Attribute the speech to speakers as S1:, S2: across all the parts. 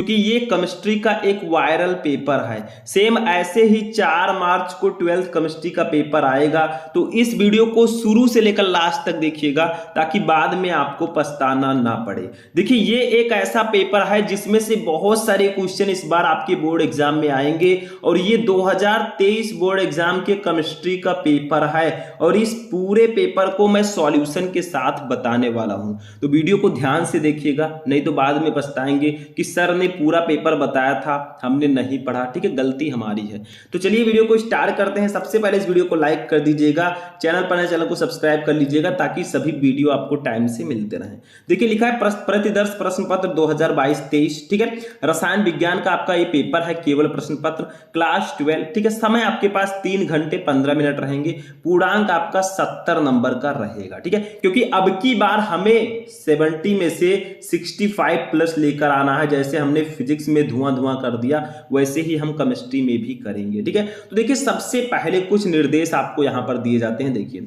S1: क्योंकि ये केमिस्ट्री का एक वायरल पेपर है। सेम ऐसे ही 4 मार्च को 12th केमिस्ट्री का पेपर आएगा। तो इस वीडियो को शुरू से लेकर लास्ट तक देखिएगा ताकि बाद में आपको पछताना ना पड़े। देखिए ये एक ऐसा पेपर है जिसमें से बहुत सारे क्वेश्चन इस बार आपके बोर्ड एग्जाम में आएंगे और ये 2023 बोर्ड एग्जाम के केमिस्ट्री का पेपर है और इस पूरे पेपर को मैं सॉल्यूशन के साथ बताने वाला हूं। तो वीडियो को ध्यान से देखिएगा, नहीं तो बाद में पछताएंगे कि सर ने पूरा पेपर बताया था हमने नहीं पढ़ा। ठीक है, गलती हमारी है। तो चलिए वीडियो को स्टार्ट करते हैं। सबसे पहले इस वीडियो को लाइक कर दीजिएगा, चैनल पर नए चैनल को सब्सक्राइब कर लीजिएगा ताकि सभी वीडियो आपको टाइम से मिलते रहें। देखिए लिखा है प्रतिदर्श प्रश्न पत्र 2022-23। ठीक है, रसायन विज्ञान का आपका ये पेपर है, केवल प्रश्न पत्र, क्लास 12। ठीक है, समय आपके पास 3 घंटे 15 मिनट रहेंगे, पूर्णांक आपका 70 नंबर का रहेगा। ठीक है, क्योंकि अब की बार हमें 70 में से 65 प्लस लेकर आना है। जैसे हमने फिजिक्स में धुआं धुआं कर दिया वैसे ही हम केमिस्ट्री में भी करेंगे। ठीक है, तो देखिए सबसे पहले कुछ निर्देश आपको यहां पर दिए जाते हैं। देखिए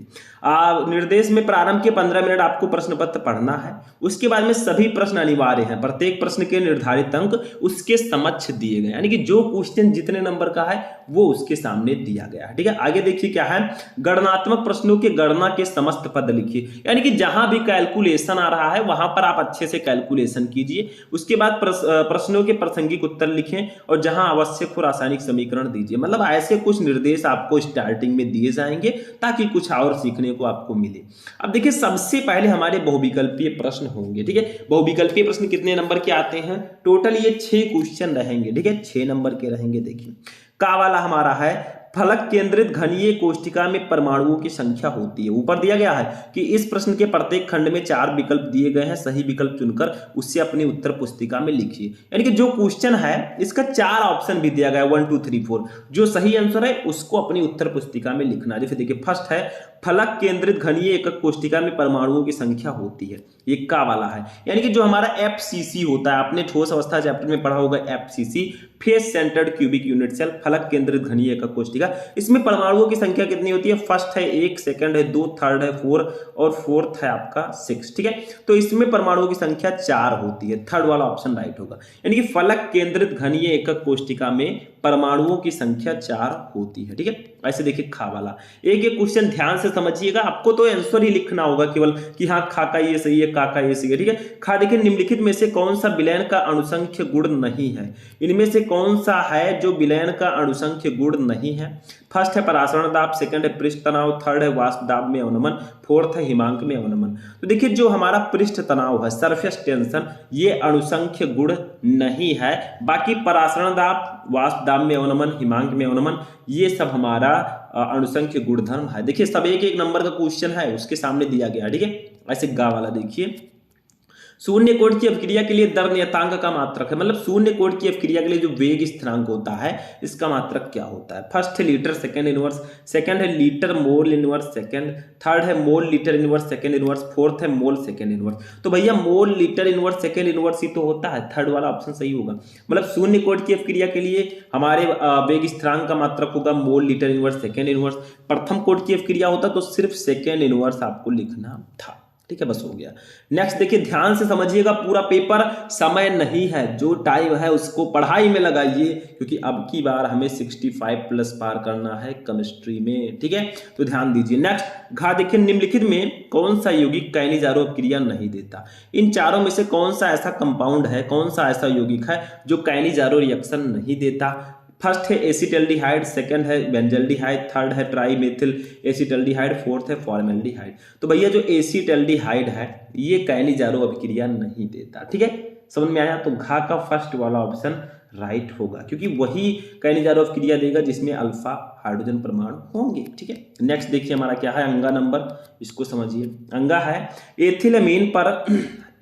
S1: निर्देश में प्रारंभ के 15 मिनट आपको प्रश्न पत्र पढ़ना है। उसके बाद में सभी प्रश्न अनिवार्य हैं, प्रत्येक प्रश्न के निर्धारित अंक उसके समक्ष दिए गए, यानी कि जो क्वेश्चन जितने नंबर का है वो उसके सामने दिया गया है। ठीक है, आगे देखिए क्या है, गणनात्मक प्रश्नों के गणना के समस्त पद लिखिए, यानी कि जहां भी कैलकुलेशन आ रहा है वहां पर आप अच्छे से कैलकुलेशन कीजिए। उसके बाद प्रश्नों के प्रासंगिक उत्तर लिखें और जहां आवश्यक हो रासायनिक समीकरण दीजिए। मतलब ऐसे कुछ निर्देश आपको स्टार्टिंग में दिए जाएंगे ताकि कुछ और सीखने को आपको मिले। अब देखिए सबसे पहले हमारे बहुविकल्पीय प्रश्न होंगे। ठीक है, बहुविकल्पीय प्रश्न कितने नंबर के आते हैं? टोटल ये 6 क्वेश्चन रहेंगे। ठीक है, 6 नंबर के रहेंगे। देखिए का वाला हमारा है, फलक केंद्रित घनीय कोष्ठिका में परमाणुओं की संख्या होती है। ऊपर दिया गया है कि इस प्रश्न के प्रत्येक खंड में 4 विकल्प दिए गए हैं, सही विकल्प चुनकर उससे अपनी उत्तर पुस्तिका में लिखिए। यानी कि जो क्वेश्चन है इसका 4 ऑप्शन भी दिया गया है, 1 2 3 4। जो सही आंसर है उसको अपनी उत्तर पुस्तिका में लिखना। जैसे देखिए फर्स्ट है, फलक केंद्रित घनीय एकक कोष्ठिका में परमाणुओं की संख्या होती है, ये का वाला है। यानी कि जो हमारा एफसीसी होता है, आपने ठोस अवस्था चैप्टर में पढ़ा होगा FCC, face centred cubic unit cell, फलक केंद्रित घनीय एकक कोष्ठिका। इसमें परमाणुओं की संख्या कितनी होती है? फर्स्ट है 1, सेकंड है 2, थर्ड है 4 और फोर्थ है आपका 6। ठीक है, तो इसमें परमाणुओं की संख्या 4 होती है, थर्ड वाला ऑप्शन राइट होगा। यानी कि फलक केंद्रित घनीय एकक कोष्ठिका में परमाणुओं की संख्या 4 होती है। ठीक है, ऐसे देखिए खा वाला, एक एक क्वेश्चन ध्यान से समझिएगा। आपको तो आंसर ही लिखना होगा केवल कि हाँ खा का ये सही है, का ये सही है। ठीक है, खा देखिए निम्नलिखित में से कौन सा विलयन का अणुसंख्य गुण नहीं है? इनमें से कौन सा है जो विलयन का अणुसंख्य गुण नहीं है? फर्स्ट है परासरण दाब, सेकंड है पृष्ठ तनाव, थर्ड है वाष्प दाब में अवनमन, फोर्थ है हिमांक में अवनमन। तो देखिए जो हमारा पृष्ठ तनाव है, सरफेस टेंशन, ये अणुसंख्य गुण नहीं है। बाकी परासरण दाब, वाष्प दाब में अवनमन, हिमांक में अवनमन, ये सब हमारा अणुसंख्य गुणधर्म है। देखिए सब एक एक नंबर का क्वेश्चन है, उसके सामने दिया गया। ठीक है, ऐसे गा वाला देखिए, शून्य कोण की अभिक्रिया के लिए दर नियतांक का मात्रक है। मतलब शून्य कोण की अभिक्रिया के लिए जो वेग स्थिरांक होता है इसका मात्रक क्या होता है? फर्स्ट है लीटर सेकंड इनवर्स, सेकंड है litre mole inverse second, third है mole litre inverse second inverse, fourth है मोल सेकंड इनवर्स। तो भैया mole litre inverse second inverse ही तो होता है, थर्ड वाला ऑप्शन सही होगा। मतलब शून्य कोण की अभिक्रिया के लिए हमारे वेग स्थिरांक का मात्रक होगा मोल लीटर इनवर्स सेकंड इनवर्स। प्रथम कोण की अभिक्रिया होता तो सिर्फ सेकंड इनवर्स आपको लिखना था। ठीक है, बस हो गया। नेक्स्ट देखिए ध्यान से समझिएगा, पूरा पेपर समय नहीं है, जो टाइम है उसको पढ़ाई में लगाइए क्योंकि अब की बार हमें 65 प्लस पार करना है केमिस्ट्री में। ठीक है, तो ध्यान दीजिए। नेक्स्ट घा देखिए, निम्नलिखित में कौन सा यौगिक काइनेजारो अभिक्रिया नहीं देता? इन चारों में से कौन सा ऐसा कंपाउंड है, कौन सा ऐसा यौगिक है जो काइनेजारो रिएक्शन नहीं देता? फर्स्ट है एसिटल्डिहाइड, सेकंड है बेंजल्डिहाइड, थर्ड है ट्राईमेथिल एसिटल्डिहाइड, फोर्थ है फॉर्मेल्डिहाइड। तो भैया जो एसिटल्डिहाइड है ये काइनेजारो अभिक्रिया नहीं देता। ठीक है, समझ में आया? तो घा का फर्स्ट वाला ऑप्शन राइट होगा क्योंकि वही काइनेजारो अभिक्रिया देगा जिसमें अल्फा हाइड्रोजन परमाणु होंगे। ठीक है, नेक्स्ट देखिए हमारा क्या है, अंगा नंबर, इसको समझिए। अंगा है एथिलमीन पर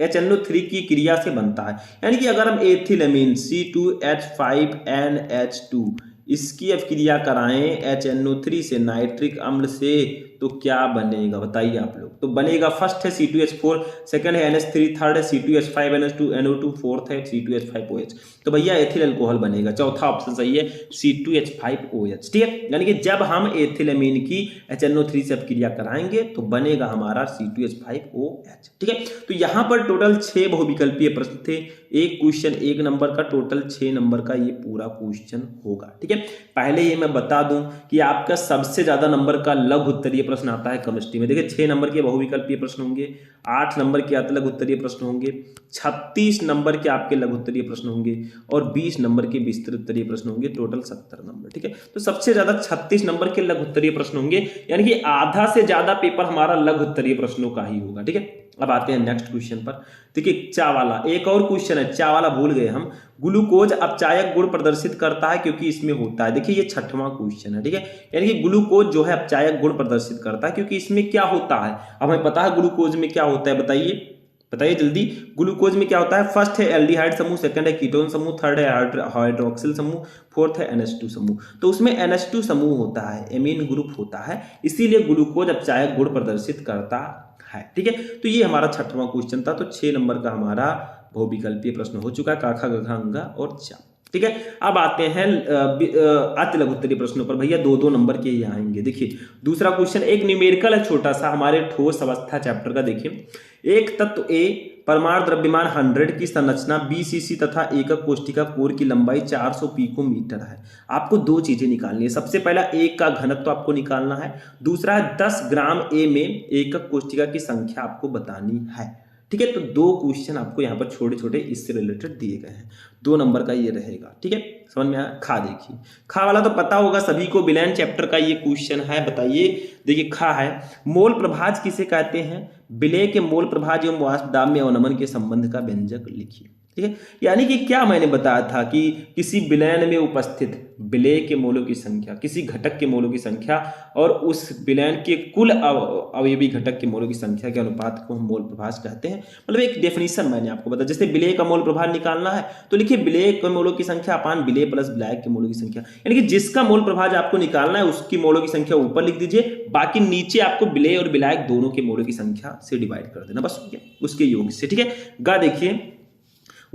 S1: HNO3 की क्रिया से बनता है। यानी कि अगर हम एथिलमीन C2H5NH2 इसकी अभिक्रिया कराएं HNO3 से, नाइट्रिक अम्ल से, तो क्या बनेगा बताइए आप लोग। तो बनेगा फर्स्ट है C2H4, सेकंड है NH3, थर्ड है C2H5NH2NO2, फोर्थ है C2H5OH। तो भैया एथिल अल्कोहल बनेगा, चौथा ऑप्शन सही है C2H5OH। ठीक है, यानी कि जब हम एथिलमीन की HNO3 से अपक्रिया कराएंगे तो बनेगा हमारा C2H5OH। ठीक है, तो यहां पर टोटल 6 बहुविकल्पीय प्रश्न थे, एक क्वेश्चन 1 नंबर का, टोटल 6 नंबर का ये पूरा क्वेश्चन होगा। ठीक है, पहले ये मैं बता दूं कि आपका सबसे ज्यादा नंबर का लघु उत्तरीय प्रश्न आता है केमिस्ट्री में। देखिए 6 नंबर के बहुविकल्पीय प्रश्न होंगे, 8 नंबर के लघु उत्तरीय प्रश्न होंगे, 36 नंबर के आपके लघु उत्तरीय प्रश्न होंगे और 20 नंबर के विस्तृत उत्तरीय प्रश्न होंगे, टोटल 70 नंबर। ठीक है, तो सबसे ज्यादा 36 नंबर के लघु उत्तरीय प्रश्न होंगे, यानी कि आधा से ज्यादा पेपर हमारा लघु उत्तरीय प्रश्नों का ही होगा। ठीक है, अब आते हैं नेक्स्ट क्वेश्चन पर। देखिए चा वाला एक और क्वेश्चन है, चा वाला भूल गए हम। ग्लूकोज अपचायक गुण प्रदर्शित करता है क्योंकि इसमें होता है। देखिए ये 6वां क्वेश्चन है। ठीक है, यानी कि ग्लूकोज जो है अपचायक गुण प्रदर्शित करता है क्योंकि इसमें क्या होता है, हमें पता है ग्लूकोज में क्या होता है, बताइए बताइए जल्दी। ग्लूकोज में क्या होता है, फर्स्ट है एल्डिहाइड समूह, सेकंड है कीटोन समूह, थर्ड है हाइड्रोक्सिल समूह, फोर्थ है NH2 समूह। तो उसमें NH2 समूह होता है, एमीन ग्रुप होता है, इसीलिए ग्लूकोज अपचायक गुण प्रदर्शित करता है। ठीक है, तो ये हमारा 6वां क्वेश्चन था। तो 6 नंबर का हमारा बहुविकल्पीय प्रश्न हो चुका है, काखा गघा अंगा और चा। ठीक है, अब आते हैं अति लघु उत्तरीय प्रश्नों पर। भैया 2-2 नंबर के ही आएंगे। देखिए दूसरा क्वेश्चन एक न्यूमेरिकल है छोटा सा, हमारे ठोस अवस्था चैप्टर का। देखिए एक तत्व A परमाणु द्रव्यमान 100 की संरचना BCC तथा एकक कोष्ठिका कोर की लंबाई 400 पिकोमीटर है। आपको 2 चीजें निकालनी है, सबसे पहला एक का घनत्व आपको निकालना है, दूसरा है 10 ग्राम A में एकक कोष्ठिका की संख्या आपको बतानी है। ठीक है, तो 2 क्वेश्चन आपको यहाँ पर छोटे छोटे इससे रिलेटेड दिए गए हैं, 2 नंबर का ये रहेगा। ठीक है, समझ में आया। खा देखिए, खा वाला तो पता होगा सभी को, विलयन चैप्टर का ये क्वेश्चन है, बताइए। देखिए खा है, मोल प्रभाज किसे कहते हैं, विलय के मोल प्रभाज एवं वाष्प दाब में अवनमन के संबंध का व्यंजक लिखिए। ठीक है, यानी कि क्या मैंने बताया था कि किसी विलयन में उपस्थित विलय के मोलों की संख्या, किसी घटक के मोलों की संख्या और उस विलयन के कुल अवयवी घटक के मोलों की संख्या के अनुपात को हम मोल प्रभाज कहते हैं। मतलब एक डेफिनेशन मैंने आपको बताया, जैसे विलय का मोल प्रभाज निकालना है तो लिखिए विलय के मोलों की संख्या अपान विलय प्लस विलायक के मोलों की संख्या, यानी कि जिसका मोल प्रभाज आपको निकालना है उसकी मोलों की संख्या ऊपर लिख दीजिए, बाकी नीचे आपको विलय और विलायक दोनों के मोलों की संख्या से डिवाइड कर देना, बस उसके योग से। ठीक है, गा देखिए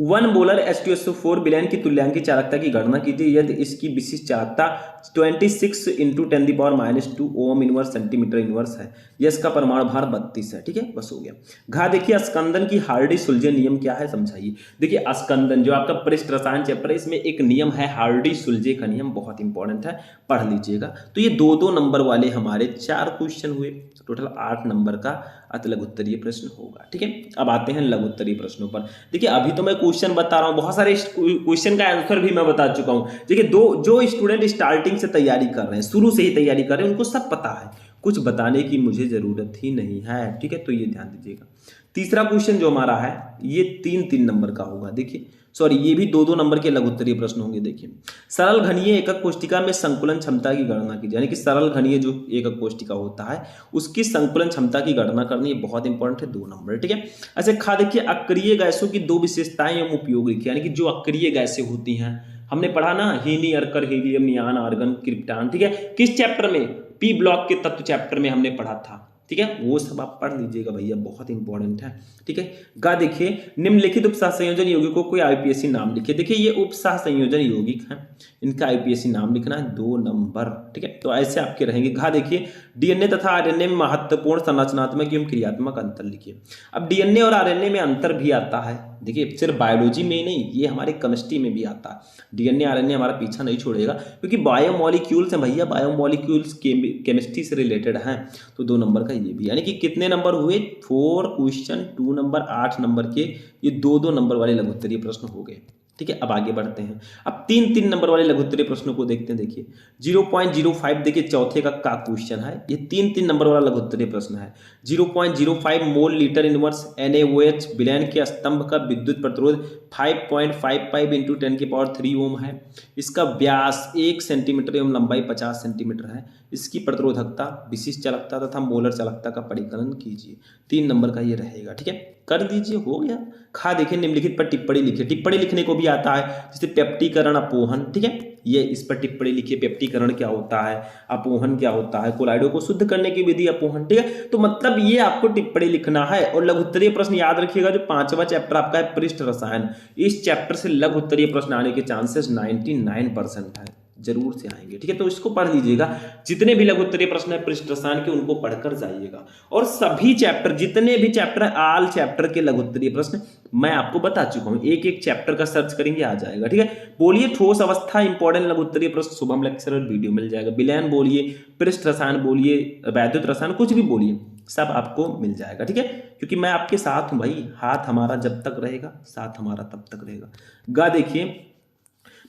S1: 1 मोलर H2SO4 विलयन की तुल्यांकी चालकता की गणना कीजिए यदि इसकी विशिष्ट चालकता 26 × 10⁻² ओम इनवर्स सेंटीमीटर इनवर्स है, यह इसका परमाणु भार 32 है। ठीक है, बस हो गया। घा देखिए स्कंदन की हार्डी सुलजे नियम क्या है, समझाइए। देखिए स्कंदन जो आपका पृष्ठ रसायन चैप्टर है, इसमें एक नियम है हार्डी सुलजे का नियम, बहुत इंपॉर्टेंट है, पढ़ लीजिएगा। तो ये 2-2 नंबर वाले हमारे 4 क्वेश्चन हुए, टोटल 8 नंबर का अति लघु उत्तरीय प्रश्न होगा। ठीक है, अब आते हैं लघु उत्तरीय प्रश्नों पर। देखिए अभी तो मैं क्वेश्चन बता रहा हूं, बहुत सारे क्वेश्चन का आंसर भी मैं बता चुका हूं। देखिए जो स्टूडेंट स्टार्टिंग से तैयारी कर रहे हैं, शुरू से ही तैयारी कर रहे हैं, उनको सब पता है, कुछ बताने की मुझे जरूरत ही नहीं है। ठीक है, तो ये ध्यान दीजिएगा। तीसरा क्वेश्चन जो हमारा है ये 3-3 नंबर का होगा। देखिए सॉरी, ये भी 2-2 नंबर के लघु उत्तरीय प्रश्न होंगे। देखिए सरल घनीय एकक कोष्ठिका में संकुलन क्षमता की गणना कीजिए, यानी कि सरल घनीय जो एकक कोष्ठिका होता है उसकी संकुलन क्षमता की गणना करनी, ये बहुत इंपॉर्टेंट है, 2 नंबर। ठीक है, ऐसे खा देखिए अक्रिय गैसों की 2 विशेषताएं एवं उपयोग लिखिए, यानी कि जो अक्रिय गैसें होती हैं, हमने पढ़ा ना, हीनी, अर्कर, हीलियम, नियान, आर्गन, क्रिप्टान। ठीक है, किस चैप्टर में, पी ब्लॉक के तत्व चैप्टर में हमने पढ़ा था। ठीक है, वो सब आप पढ़ लीजिएगा भैया, बहुत इंपॉर्टेंट है। ठीक है, गा देखिए निम्नलिखित उपसह संयोजन यौगिकों को कोई आईपीएससी नाम लिखिए। देखिए ये उपसह संयोजन यौगिक हैं, इनका आईपीएससी नाम लिखना है, 2 नंबर। ठीक है, तो ऐसे आपके रहेंगे। घा देखिए डीएनए तथा आरएनए में महत्वपूर्ण संरचनात्मक एवं क्रियात्मक अंतर लिखिए। अब डीएनए और आरएनए में अंतर भी आता है, देखिए सिर्फ बायोलॉजी में ही नहीं, ये हमारे केमिस्ट्री में भी आता है। डीएनए आरएनए हमारा पीछा नहीं छोड़ेगा, क्योंकि बायोमॉलिक्यूल्स हैं भैया, बायोमॉलिक्यूल्स केमिस्ट्री से रिलेटेड हैं। तो 2 नंबर का ये भी, यानी कि कितने नंबर हुए, 4 क्वेश्चन, 2 नंबर, 8 नंबर के ये 2-2 नंबर वाले लघु उत्तरीय प्रश्न हो गए। ठीक है, अब आगे बढ़ते हैं। अब 3-3 नंबर वाले लघु उत्तरीय प्रश्नों को देखते हैं। देखिए 0.05, देखिए चौथे का क्वेश्चन है, ये 3-3 नंबर वाला लघु उत्तरीय प्रश्न है। 0.05 मोल लीटर इनवर्स NaOH विलयन के स्तंभ का विद्युत प्रतिरोध 5.55 × 10⁻³ ओम है। इसका व्यास 1 सेंटीमीटर एवं लंबाई 50 सेंटीमीटर है। इसकी प्रतिरोधकता, विशिष्ट चालकता तथा मोलर चालकता का परिकलन कीजिए। 3 नंबर का ये रहेगा। ठीक है, कर दीजिए, हो गया। खा देखिए निम्नलिखित पर टिप्पणी लिखिए। टिप्पणी लिखने को भी आता है, जैसे पेप्टीकरण, व्यक्तीकरण अपोहन, ठीक है, ये इस पर टिप्पणी लिखिए। व्यक्तीकरण क्या होता है, अपोहन क्या होता है, कोलाइडों को शुद्ध करने की विधि अपोहन, ठीक है। तो मतलब ये आपको टिप्पणी लिखना है। और लघु उत्तरीय प्रश्न याद रखिएगा, जो 5वां चैप्टर आपका है पृष्ठ रसायन, इस चैप्टर से लघु उत्तरीय प्रश्न आने के चांसेस 99% है, जरूर से आएंगे, ठीक है। तो इसको पढ़ लीजिएगा, जितने भी लघु उत्तरीय प्रश्न है पृष्ठ रसायन के उनको पढ़कर जाइएगा। और सभी चैप्टर, जितने भी चैप्टर है, ऑल चैप्टर के लघु उत्तरीय प्रश्न मैं आपको बता चुका हूं, एक एक चैप्टर का सर्च करेंगे आ जाएगा, ठीक है। बोलिए ठोस अवस्था इंपॉर्टेंट लघु उत्तरीय प्रश्न, शुभम लेक्चरर वीडियो मिल जाएगा। विलयन बोलिए, पृष्ठ रसायन बोलिए, वैद्युत रसायन, कुछ भी बोलिए, सब आपको मिल जाएगा, ठीक है। क्योंकि मैं आपके साथ हूं भाई, हाथ हमारा जब तक रहेगा साथ हमारा तब तक रहेगा। गा देखिए,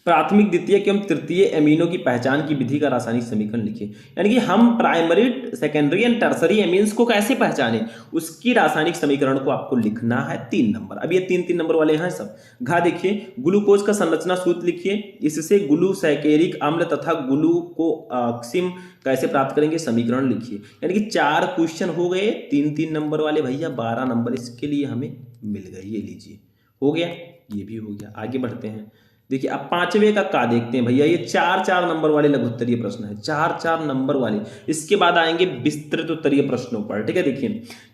S1: प्राथमिक द्वितीयक एवं तृतीय एमीनों की पहचान की विधि का रासायनिक समीकरण लिखिए। यानी कि हम primary, secondary and tertiary amines को कैसे पहचाने, उसकी रासायनिक समीकरण को आपको लिखना है 3 नंबर। अब ये 3-3 नंबर वाले हैं सब। घा देखिए, ग्लूकोज का संरचना सूत्र लिखिए, इससे ग्लूसैकेरिक अम्ल तथा ग्लूकोक्सिम कैसे प्राप्त करेंगे, समीकरण लिखिए। यानी कि 4 क्वेश्चन हो गए 3-3 नंबर वाले भैया, 12 नंबर इसके लिए हमें मिल गए। ये लीजिए, हो गया, ये भी हो गया। आगे बढ़ते हैं, देखिए अब 5वें का देखते हैं भैया। ये 4-4 नंबर वाले लघु उत्तरीय प्रश्न है, 4-4 नंबर वाले। इसके बाद आएंगे विस्तृत उत्तरीय प्रश्नों पर, ठीक है। देखिए,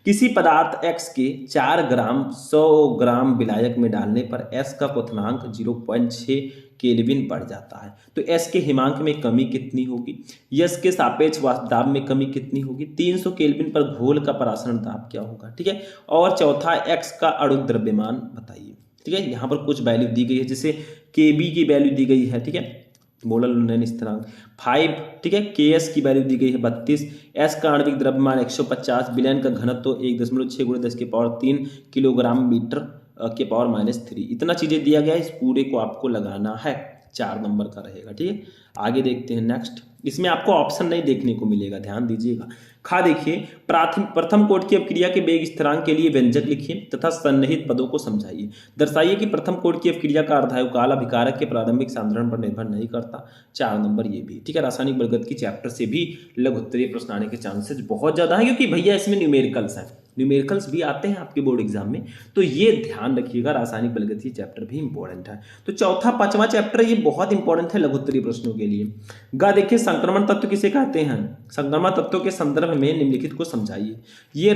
S1: किसी पदार्थ X के 4 ग्राम 100 ग्राम विलायक में डालने पर S का क्वथनांक 0.6 केल्विन बढ़ जाता है, तो S के हिमांक में कमी कितनी होगी, S के सापेक्ष वाष्प दाब में कमी कितनी होगी, 300 केल्विन पर घोल का परासरण दाब क्या होगा, ठीक है। और चौथा, X का अणु द्रव्यमान बताइए, ठीक है। यहाँ पर कुछ वैल्यू दी गई है, जैसे Kb की वैल्यू दी गई है, ठीक है, मोलर लुनैन स्थिरांक 5, ठीक है। Ks की वैल्यू दी गई है 32, S का आणविक द्रव्यमान 150, विलयन का घनत्व 1.6 × 10⁻³ किलोग्राम मीटर के पावर -3। इतना चीजें दिया गया है, इस पूरे को आपको लगाना है, 4 नंबर का रहेगा, ठीक है। आगे देखते हैं नेक्स्ट। इसमें आपको ऑप्शन नहीं देखने को मिलेगा, ध्यान दीजिएगा। खा देखिए, प्रथम कोटि की अपक्रिया के वेग स्थिरांक के लिए व्यंजक लिखिए तथा सन्निहित पदों को समझाइए। दर्शाइए कि प्रथम कोटि की अपक्रिया का अर्धायुकाल अभिकारक के प्रारंभिक सांद्रण पर निर्भर नहीं करता, 4 नंबर ये भी, ठीक है। रासायनिक बलगत की चैप्टर से भी लघु उत्तरीय प्रश्न आने के चांसेस बहुत ज्यादा है, क्योंकि भैया इसमें न्यूमेरिकल्स है, न्यूमेरिकल्स भी आते हैं आपके बोर्ड एग्जाम में, तो ये ध्यान रखिएगा। रासायनिक बलगत चैप्टर भी इंपॉर्टेंट है। तो चौथा 5वां चैप्टर ये बहुत इंपॉर्टेंट है लघु उत्तरीय प्रश्नों के लिए। गा देखिए, संक्रमण तत्व किसे कहते हैं, संक्रमण तत्वों के संदर्भ में निम्नलिखित को समझाइए। ये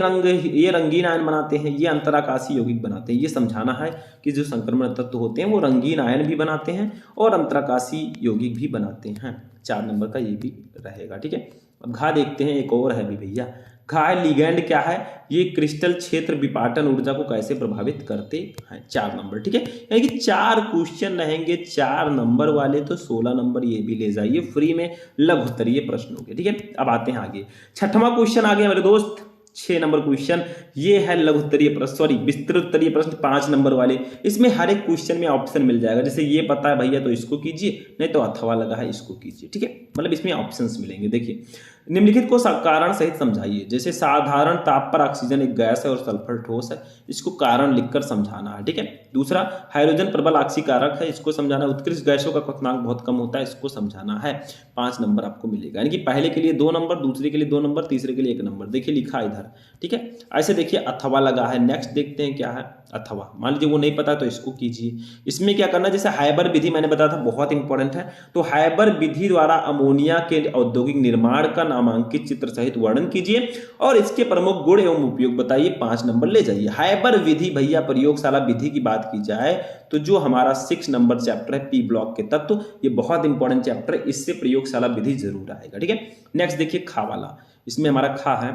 S1: रंगीन आयन बनाते हैं, ये अंतराकाशीय यौगिक बनाते हैं। ये समझाना है कि जो संक्रमण तत्व होते हैं वो रंगीन आयन भी बनाते हैं और अंतराकाशीय यौगिक भी बनाते हैं। 4 नंबर का ये भी रहेगा, ठीक है। अब घा देखते हैं, एक और है भी भैया। घा है, लिगैंड क्या है, ये क्रिस्टल क्षेत्र विपाटन ऊर्जा को कैसे प्रभावित करते हैं, 4 नंबर, ठीक है। यानी कि 4 क्वेश्चन रहेंगे 4 नंबर वाले, तो 16 नंबर ये भी ले जाइए फ्री में लघु उत्तरीय प्रश्नों के, ठीक है। अब आते हैं आगे, 6वां क्वेश्चन आ गया मेरे दोस्त, 6 नंबर क्वेश्चन ये है लघु उत्तरीय प्रश्न, सॉरी विस्तृत उत्तरीय प्रश्न 5 नंबर वाले। इसमें हर एक क्वेश्चन में ऑप्शन मिल जाएगा, जैसे ये पता है भैया तो इसको कीजिए, नहीं तो अथवा लगा है इसको कीजिए, ठीक है। मतलब इसमें ऑप्शंस मिलेंगे। देखिए, निम्नलिखित को कारण सहित समझाइए। जैसे साधारण ताप पर ऑक्सीजन एक गैस है और सल्फर ठोस है, इसको कारण लिखकर समझाना है, ठीक है। दूसरा, हाइड्रोजन प्रबल ऑक्सीकारक है, इसको समझाना है। उत्कृष्ट गैसों का क्वथनांक बहुत कम होता है, इसको समझाना है। 5 नंबर आपको मिलेगा, यानी कि पहले के लिए 2 नंबर, दूसरे के लिए 2 नंबर, तीसरे के लिए 1 नंबर। देखिए लिखा इधर, ठीक है। ऐसे देखिए अथवा लगा है। नेक्स्ट देखते हैं क्या है अथवा, मान लीजिए वो नहीं पता तो इसको कीजिए। इसमें क्या करना है, जैसे हाइबर विधि मैंने बताया था बहुत इंपॉर्टेंट है, तो हाइबर विधि द्वारा अमोनिया के औद्योगिक निर्माण का नामांकित चित्र सहित वर्णन कीजिए और इसके प्रमुख गुण एवं उपयोग बताइए। 5 नंबर ले जाइए। हाइबर विधि भैया प्रयोगशाला विधि की बात की जाए तो जो हमारा 6 नंबर चैप्टर है पी ब्लॉक के तत्व, ये बहुत इंपॉर्टेंट चैप्टर है, इससे प्रयोगशाला विधि जरूर आएगा, ठीक है। नेक्स्ट देखिए खा वाला, इसमें हमारा खा है।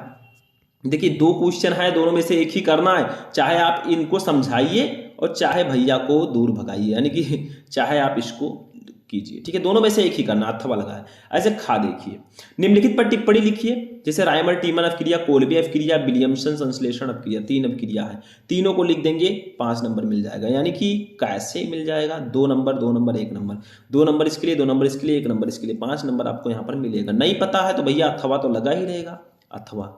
S1: देखिए 2 क्वेश्चन है, दोनों में से एक ही करना है, चाहे आप इनको समझाइए और चाहे भैया को दूर भगाइए, यानी कि चाहे आप इसको कीजिए, ठीक है। दोनों में से एक ही करना, अथवा लगा है। ऐसे खा देखिए, निम्नलिखित पर टिप्पणी लिखिए। जैसे रायमर टीमन अपक्रिया, कोल्बे अपक्रिया, विलियमसन संश्लेषण अपक्रिया, 3 अपक्रिया है, तीनों को लिख देंगे, 5 नंबर मिल जाएगा। यानी कि कैसे मिल जाएगा, 2 नंबर 2 नंबर 1 नंबर, 2 नंबर इसके लिए, 2 नंबर इसके लिए, 1 नंबर इसके लिए, 5 नंबर आपको यहाँ पर मिलेगा। नहीं पता है तो भैया अथवा तो लगा ही रहेगा। अथवा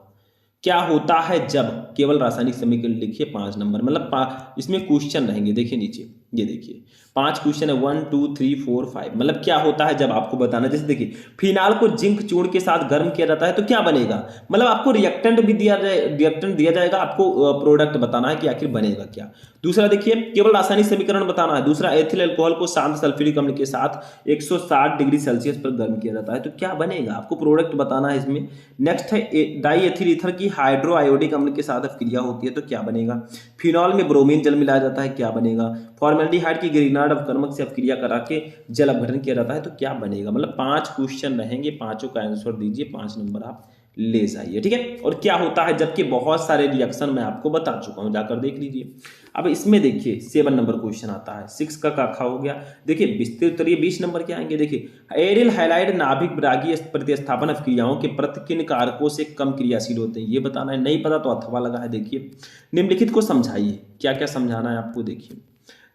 S1: क्या होता है जब, केवल रासायनिक समीकरण लिखिए, 5 नंबर, मतलब इसमें क्वेश्चन रहेंगे। देखिए नीचे ये देखिए 5 क्वेश्चन है, 1 2 3 4 5। मतलब क्या होता है जब आपको बताना, जैसे देखिए फिनाल को जिंक चूर्ण के साथ गर्म किया जाता है तो क्या बनेगा, मतलब आपको रिएक्टेंट भी रिएक्टेंट दिया जाएगा, आपको प्रोडक्ट बताना है कि आखिर बनेगा क्या। दूसरा देखिए केवल रासायनिक समीकरण बताना है। दूसरा एथिल अल्कोहल को शांत सल्फ्यूरिक अम्ल के साथ 160 डिग्री सेल्सियस पर गर्म किया जाता है तो क्या बनेगा, आपको प्रोडक्ट बताना है इसमें। नेक्स्ट है डाई एथिल ईथर की हाइड्रो आयोडिक अम्ल के साथ क्रिया होती है तो क्या बनेगा। फिनॉल में ब्रोमीन जल मिलाया जाता है, क्या बनेगा। फॉर्मेल्डिहाइड की ग्रीनार्ड अपकर्मक से अपक्रिया करा के जल अपघटन किया जाता है तो क्या बनेगा। मतलब 5 क्वेश्चन रहेंगे, पांचों का आंसर दीजिए, 5 नंबर आप ले जाइए, ठीक है। और क्या होता है जबकि बहुत सारे रिएक्शन मैं आपको बता चुका हूं, जाकर देख लीजिए। अब इसमें देखिए 7 नंबर क्वेश्चन आता है, 6 का काखा हो गया। देखिए विस्तृत उत्तरीय 20 नंबर के आएंगे। देखिए एरिल हाइलाइड नाभिक ब्रागी प्रतिस्थापन अपक्रियाओं के प्रति किन कारकों से कम क्रियाशील होते हैं ये बताना है। नहीं पता तो अथवा लगा है। देखिए निम्नलिखित को समझाइए, क्या क्या समझाना है आपको। देखिए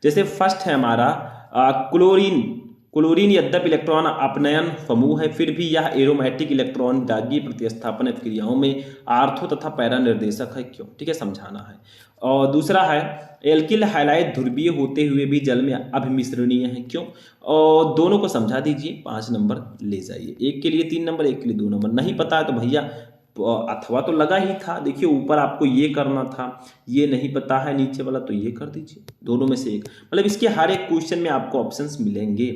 S1: जैसे फर्स्ट है हमारा क्लोरीन। क्लोरीन यद्यपि इलेक्ट्रॉन अपनयन समूह है फिर भी यह एरोमेटिक इलेक्ट्रॉन विरागी प्रतिस्थापन क्रियाओं में आर्थो तथा पैरा निर्देशक है, क्यों, ठीक है, समझाना है। और दूसरा है एल्किल हाइलाइड ध्रुवीय होते हुए भी जल में अभिमिश्रणीय है, क्यों। और दोनों को समझा दीजिए, 5 नंबर ले जाइए। एक के लिए 3 नंबर, एक के लिए 2 नंबर। नहीं पता है तो भैया अथवा तो लगा ही था। देखिए ऊपर आपको ये करना था, ये नहीं पता है नीचे वाला तो ये कर दीजिए, दोनों में से एक। मतलब इसके हर एक क्वेश्चन में आपको ऑप्शंस मिलेंगे।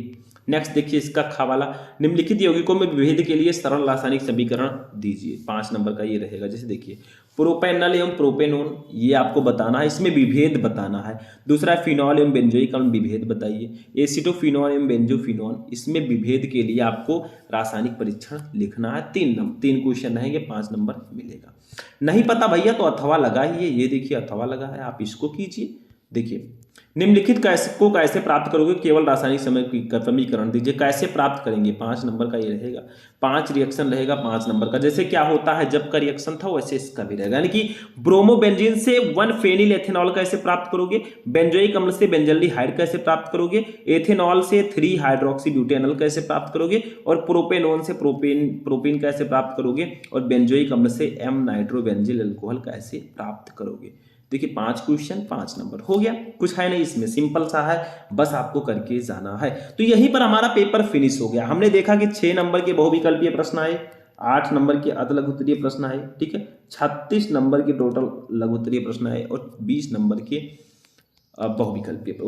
S1: नेक्स्ट देखिए इसका खा वाला, निम्नलिखित यौगिकों में विभेद के लिए सरल रासायनिक समीकरण दीजिए। 5 नंबर का ये रहेगा। जैसे देखिए प्रोपेनल एवं प्रोपेनोन, ये आपको बताना है, इसमें विभेद बताना है। दूसरा फिनॉल एवं बेंजोइक अम्ल, विभेद बताइए। एसिटोफिनॉल एवं बेंजोफिनॉन, इसमें विभेद के लिए आपको रासायनिक परीक्षण लिखना है। 3 क्वेश्चन रहेंगे, 5 नंबर मिलेगा। नहीं पता भैया तो अथवा लगा ही है, ये देखिए अथवा लगा है, आप इसको कीजिए। देखिए निम्नलिखित कैसे प्राप्त करोगे, केवल रासायनिक समीकरण दीजिए। कैसे प्राप्त करेंगे, 5 नंबर का ये रहेगा। 5 रिएक्शन रहेगा 5 नंबर का। जैसे क्या होता है जब का रिएक्शन था वैसे इसका भी रहेगा, यानी कि ब्रोमोबेंजीन से 1 फेनिल एथेनॉल कैसे प्राप्त करोगे, बेंजोइक अम्ल से बेंजल्डिहाइड कैसे प्राप्त करोगे, एथेनॉल से 3 हाइड्रोक्सी ब्यूटेनॉल कैसे प्राप्त करोगे, और प्रोपेनोन से प्रोपीन कैसे प्राप्त करोगे, और बेंजोइक अम्ल से एम नाइट्रोबेंजिल अल्कोहल कैसे प्राप्त करोगे। देखिए 5 क्वेश्चन 5 नंबर हो गया, कुछ है नहीं इसमें, सिंपल सा है, बस आपको करके जाना है। तो यहीं पर हमारा पेपर फिनिश हो गया। हमने देखा कि 6 नंबर के बहुविकल्पीय प्रश्न आए, 8 नंबर के अति लघु उत्तरीय प्रश्न आए, ठीक है, 36 नंबर के टोटल लघु उत्तरीय प्रश्न आए, और 20 नंबर के बहुविकल्पीय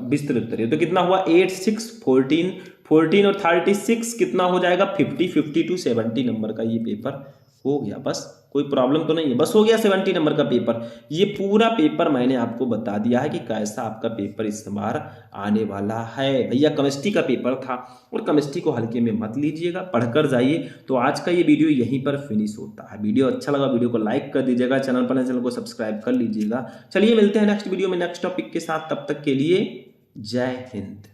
S1: विस्तृत उत्तरीय। तो कितना हुआ 8 6 14 और 36 कितना हो जाएगा 50 52 70 नंबर का ये पेपर हो गया। बस कोई प्रॉब्लम तो नहीं है, बस हो गया 70 नंबर का पेपर। ये पूरा पेपर मैंने आपको बता दिया है कि कैसा आपका पेपर इस बार आने वाला है। भैया केमिस्ट्री का पेपर था और केमिस्ट्री को हल्के में मत लीजिएगा, पढ़कर जाइए। तो आज का ये वीडियो यहीं पर फिनिश होता है। वीडियो अच्छा लगा वीडियो को लाइक कर दीजिएगा, चैनल को सब्सक्राइब कर लीजिएगा। चलिए मिलते हैं नेक्स्ट वीडियो में नेक्स्ट टॉपिक के साथ, तब तक के लिए जय हिंद।